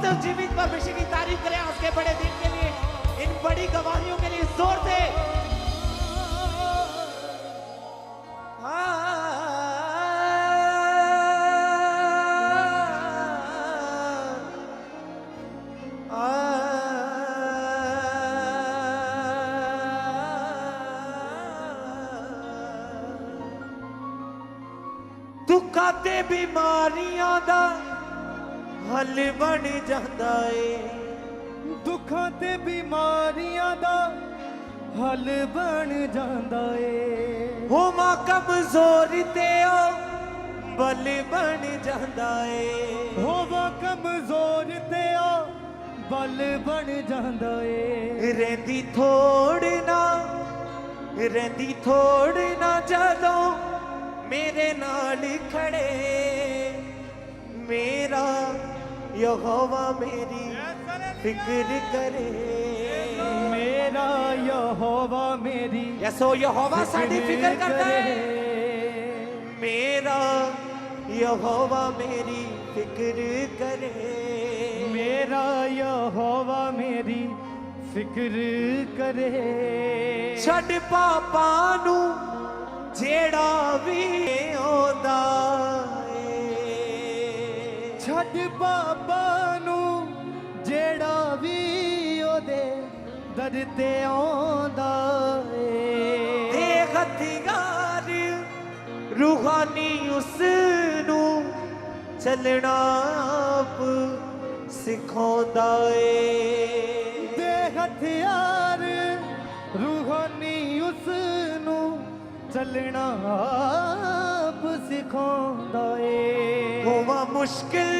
तो जीवित भविष्य की तारीफ करें आज के बड़े दिन के लिए, इन बड़ी गवाहियों के लिए जोर से। दुखां ते बीमारियां दा हल बन जांदा ए, दुखां ते बीमारियां दा हल बन जांदा ए। होवां कमजोर ते ओ बल बन जांदा ए, होवां कमजोर ते ओ बल बन जांदा ए। रहिंदी थोड़ ना जदों मेरे नाल खड़े, मेरा यहोवा मेरी फिक्र करे, मेरा यहोवा मेरी यसो यहोवा साडी फिक्र करता है, मेरा यहोवा मेरी फिक्र करे, मेरा यहोवा मेरी फिक्र करे। छड़ पापा नू जेड़ा भी आंदा ए, छड़ पापा नू जेड़ा भी ओदे दर ते आंदा ए। ते हथियार रूहानी उस नू चलना आप सिखांदा ए, ते हथियार रूहानी उस नू चलना आप सिखांदा ए। होवा मुश्किल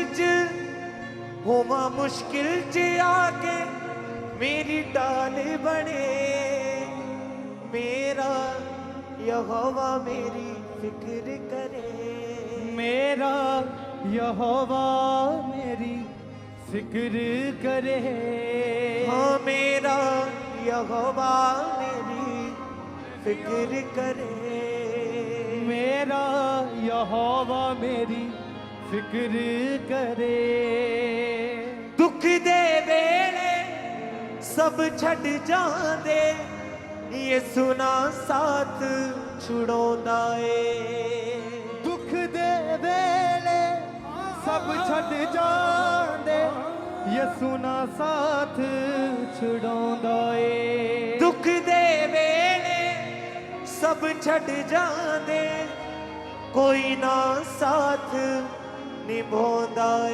च आके मेरी डाल बने, मेरा यहोवा मेरी फिक्र करे, मेरा यहोवा मेरी फिक्र करे। हाँ मेरा यहोवा मेरी फिक्र करे, मेरा यहोवा मेरी फिक्र करे। दुख दे वेले सब छड़ जांदे, ये सुना साथ छुड़ांदा ए, दुख दे वेले सब छड़ जांदे, यसू ना साथ छुड़ांदा ए। दुख दे वेले सब छड़ जांदे, कोई ना साथ निभांदा ए,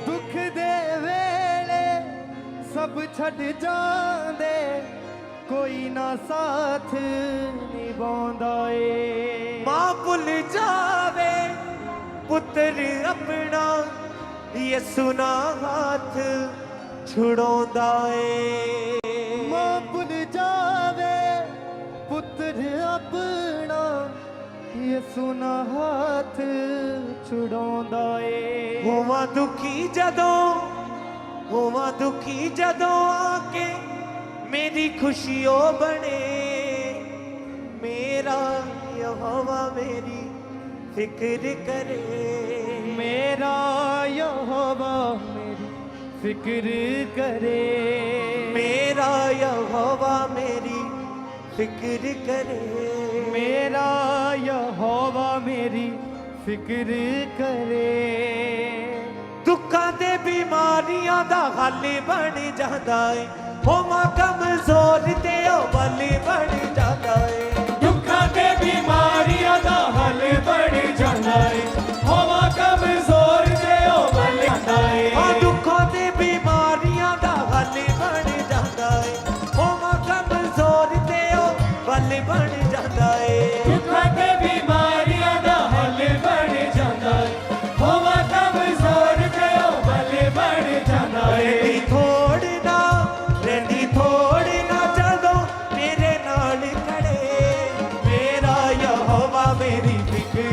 दुख दे वेले सब छड़ जांदे, कोई ना साथ निभांदा ए। मां भुल जावे पुत्र अपना, यसू ना हाथ छुड़ांदा ए, मां भुल जावे पुत्र अपना, यसू ना हाथ छुड़ांदा ए। होवा दुखी जदों आके मेरी खुशियों बने, मेरा यहोवा मेरी फिक्र करे, मेरा यहोवा मेरी फिक्र करे, मेरा यहोवा मेरी फिक्र करे, मेरा यहोवा मेरी फिक्र करे। दुखां ते बीमारियां दा हल बन जांदा ए, होवां कमजोर ते ओ बल बन जांदा ए, दुखां ते बीमारियां दा हल बन जांदा ए, होवां कमजोर ते ओ बल जांदा ए। हाँ दुखां ते बीमारियां दा हल बन जांदा ए, होवां कमजोर ते ओ बल बन जांदा ए, दुखां ते बीमारियां दा हल बन जांदा ए, होवां कमजोर ते ओ बल बन जांदा ए। रहंदी थोड़ ना जदों मेरे नाल खड़े, मेरा यहोवा मेरी फिक्र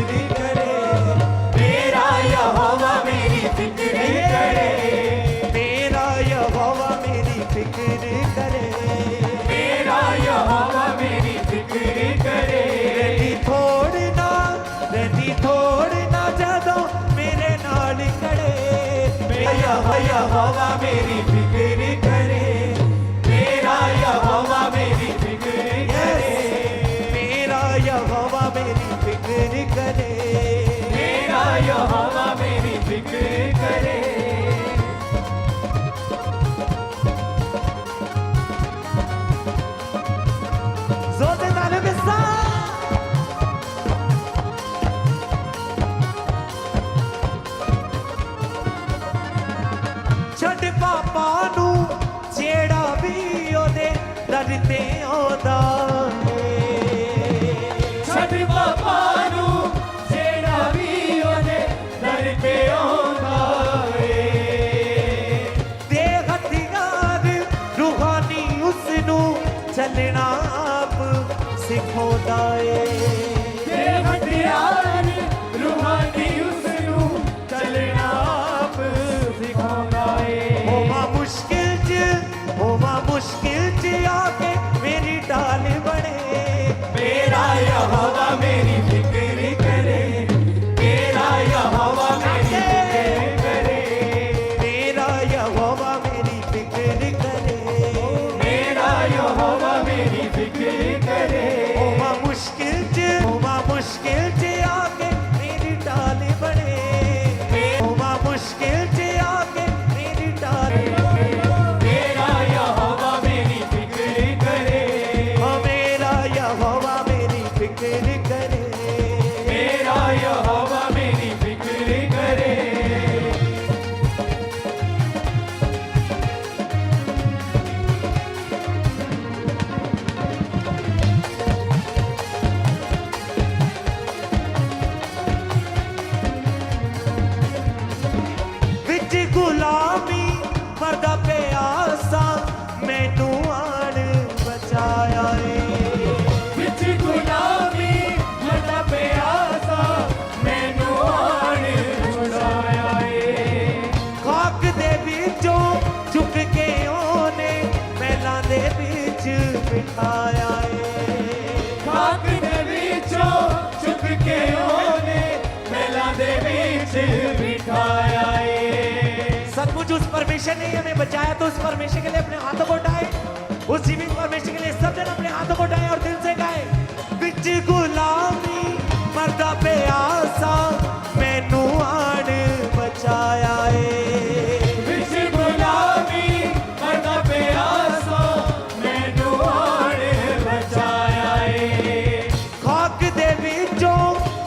यहोवा मेरी फिक्र करे, मेरा यहोवा मेरी फिक्र करे, मेरा यहोवा मेरी फिक्र करे, मेरा यहोवा मेरी फिक्र करे। जोर से तालियों के साथ ਛੱਡ ਪਾਪਾ ਨੂੰ ਜਿਹੜਾ ਵੀ ਉਹਦੇ ਦਰ ਤੇ ਆਉਂਦਾ ਏ ਛੱਡ ਪਾਪਾ ਨੂੰ ਜਿਹੜਾ ਵੀ ਉਹਦੇ ਦਰ ਤੇ ਆਉਂਦਾ ਏ, ਦੇ ਹਥਿਆਰ ਰੂਹਾਨੀ ਉਸ ਨੂੰ ਚੱਲਣਾ ਆਪ ਸਿਖਾਉਂਦਾ ਏ ਤੇ ਹਥਿਆਰ ਰੂਹਾਨੀ ਉਸ ਨੂੰ ਚੱਲਣਾ ਆਪ ਸਿਖਾਉਂਦਾ ਏ। ਹੋਵਾਂ ਮੁਸ਼ਕਿਲ ਚ ਆ ਕੇ ਮੇਰੀ ਢਾਲ ਬਣੇ मेरा यहोवा मेरी फिक्र करे, मेरा यहोवा मेरी फिक्र करे, मेरा यहोवा मेरी फिक्र करे मेरा यहोवा मेरी फिक्र करे। होवां मुश्किल च आके मेरी ढाल बने होवां मुश्किल च आके मेरी ढाल मेरा यहोवा मेरी फिक्र करे, ओ मेरा यहोवा मेरी फिक्र करे मेरा यहोवा मेरी फिक्र करे। ਵਿੱਚ ਗੁਲਾਮੀ ਮਰਦਾ ਪਿਆਸਾ ਮੈਨੂੰ ਆਣ ਬਚਾਇਆ ਏ ਵਿੱਚ ਗੁਲਾਮੀ ਮਰਦਾ ਪਿਆਸਾ ਮੈਨੂੰ ਆਣ ਛੁਡਾਇਆ ਏ। ਖਾਕ ਦੇ ਵਿੱਚੋਂ ਚੁੱਕ ਕੇ ਉਹਨੇ ਮਹਿਲਾਂ ਦੇ ਵਿੱਚ ਬਿਠਾਇਆ ਏ ਖਾਕ ਦੇ ਵਿੱਚੋਂ ਚੁੱਕ ਕੇ ਉਹਨੇ ਮਹਿਲਾਂ ਦੇ ਵਿੱਚ ਬਿਠਾਇਆ ਏ। सचमुच उस परमेश्वर ने हमें बचाया तो उस परमेश्वर के लिए अपने हाथों को उठाए उस जीवित परमेश्वर के लिए सब जन अपने हाथों को उठाए और दिल से गाए बिच गुलामी मरदा प्यासा मैनू आण बचाया ए ਵਿੱਚ ਗੁਲਾਮੀ ਮਰਦਾ ਪਿਆਸਾ ਮੈਨੂੰ ਆਣ ਬਚਾਇਆ ਏ। ਖਾਕ ਦੇ ਵਿੱਚੋਂ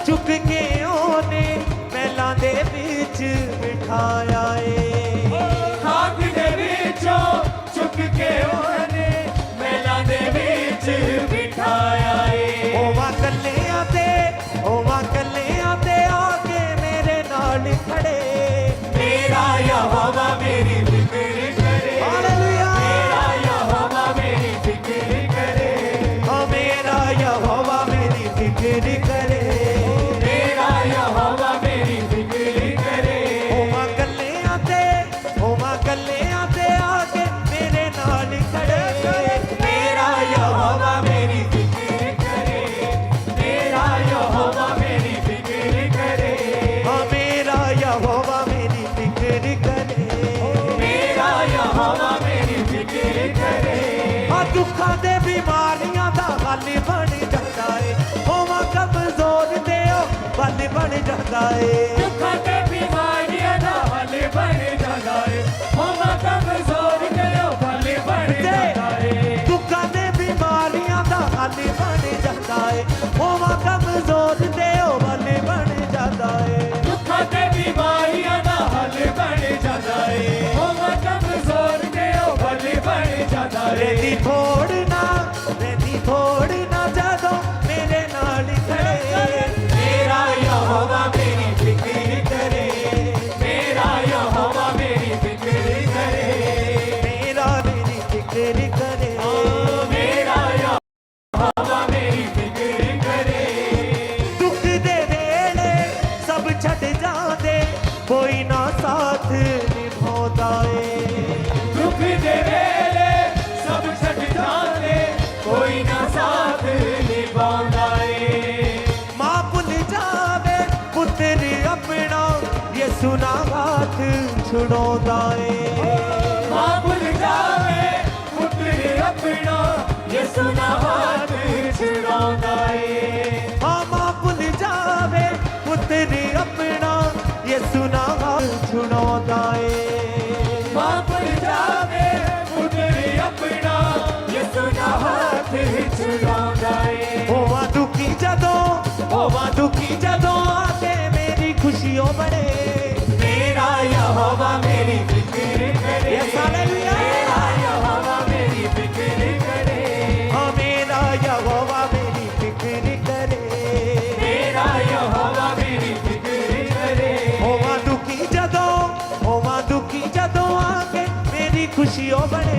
ਚੁੱਕ ਕੇ ਉਹਨੇ ਮਹਿਲਾਂ ਦੇ ਵਿੱਚ ਬਿਠਾਇਆ ਏ ਖਾਕ ਦੇ ਵਿੱਚੋਂ ਚੁੱਕ ਕੇ ਉਹਨੇ ਮਹਿਲਾਂ ਦੇ ਵਿੱਚ ਬਿਠਾਇਆ ਏ। ਹੋਵਾਂ ਕੱਲਿਆਂ ਤੇ ਆ ਕੇ ਮੇਰੇ ਨਾਲ ਖੜੇ ਮੇਰਾ ਯਹੋਵਾ ਮੇਰੀ ਫਿਕਰ ਕਰੇ, ਹਾਲੇਲੂਇਆ ਮੇਰਾ ਯਹੋਵਾ ਮੇਰੀ ਫਿਕਰ ਕਰੇ, ਓ ਮੇਰਾ ਯਹੋਵਾ ਮੇਰੀ ਫਿਕਰ ਕਰੇ ਮੇਰਾ ਯਹੋਵਾ ਮੇਰੀ ਫਿਕਰ ਕਰੇ। ਹੋਵਾਂ ਕੱਲਿਆਂ ਤੇ ਆ ਕੇ ਮੇਰੇ ਨਾਲ ਖੜੇ ਮੇਰਾ ਯਹੋਵਾ ਮੇਰੀ ਫਿਕਰ ਕਰੇ, ਮੇਰਾ ਯਹੋਵਾ ਮੇਰੀ ਫਿਕਰ ਕਰੇ, ਓ ਮੇਰਾ ਯਹੋਵਾ ਮੇਰੀ ਫਿਕਰ ਕਰੇ ਮੇਰਾ ਯਹੋਵਾ ਮੇਰੀ ਫਿਕਰ ਕਰੇ। ਆ ਦੁੱਖਾਂ ਦੇ ਬਿਮਾਰੀਆਂ ਦਾ ਹੱਲ ਬਣ ਜਾਂਦਾ ਏ ਹੋਵਾਂ ਕਮਜ਼ੋਰ ਤੇ ਉਹ ਬਲ ਬਣ ਜਾਂਦਾ ਏ ਦੁੱਖਾਂ ਤੇ ਬਿਮਾਰੀਆਂ ਦਾ ਹੱਲ ਬਣ ਜਾਂਦਾ ਏ, ਹੋਵਾਂ ਕਮਜ਼ੋਰ ਤੇ ਉਹ ਬਲ ਬਣ ਜਾਂਦਾ ਏ। ਦੁੱਖਾਂ ਦੇ ਬਿਮਾਰੀਆਂ ਦਾ ਹੱਲ ਬਣ ਜਾਂਦਾ ਏ ਹੋਵਾਂ ਕਮਜ਼ੋਰ ਤੇ ਉਹ ਬਲ ਬਣ ਜਾਂਦਾ ਏ ਦੁੱਖਾਂ ਤੇ ਬਿਮਾਰੀਆਂ ਦਾ ਹੱਲ ਬਣ ਜਾਂਦਾ ਏ, ਹੋਵਾਂ ਕਮਜ਼ੋਰ ਤੇ ਉਹ ਬਲ ਬਣ ਜਾਂਦਾ ਏ। ਰਹਿੰਦੀ ਥੋੜ ਨਾ ਜਦੋਂ ਮੇਰੇ ਨਾਲ ਖੜੇ ਮੇਰਾ ਯਹੋਵਾ ਮੇਰੀ ਫਿਕਰ ਕਰੇ, ਮੇਰਾ ਯਹੋਵਾ ਮੇਰੀ ਫਿਕਰ ਕਰੇ, ਮੇਰੀ ਫਿਕਰ ਕਰੇ ਮੇਰਾ ਯਹੋਵਾ ਮੇਰੀ ਫਿਕਰ ਕਰੇ। ਦੁੱਖ ਦੇ ਵੇਲੇ ਸਭ ਛੱਡ ਜਾਂਦੇ ਕੋਈ ਨਾ ਸਾਥ ਨਿਭਾਉਂਦਾ ਏ ਦੁੱਖ ਦੇ ਵੇਲੇ ਸਭ ਛੱਡ छुड़ांदा है मां भुल जावे पुत्र अपना यसु ना हाथ छुड़ांदा है हाँ मां भुल जावे पुत्र अपना यसु ना हाथ छुड़ांदा है मां भुल जावे पुत्र अपना यसु ना हाथ छुड़ांदा है होवा दुखी जदों आके मेरी खुशियों बड़े मेरा यहोवा मेरी फिक्र करे Yes, hallelujah. मेरा यहोवा मेरी फिक्र करे हाँ मेरा यहोवा मेरी फिक्र करे मेरा यहोवा मेरी फिक्र करे होवा दुखी जदों आके मेरी खुशियों बड़े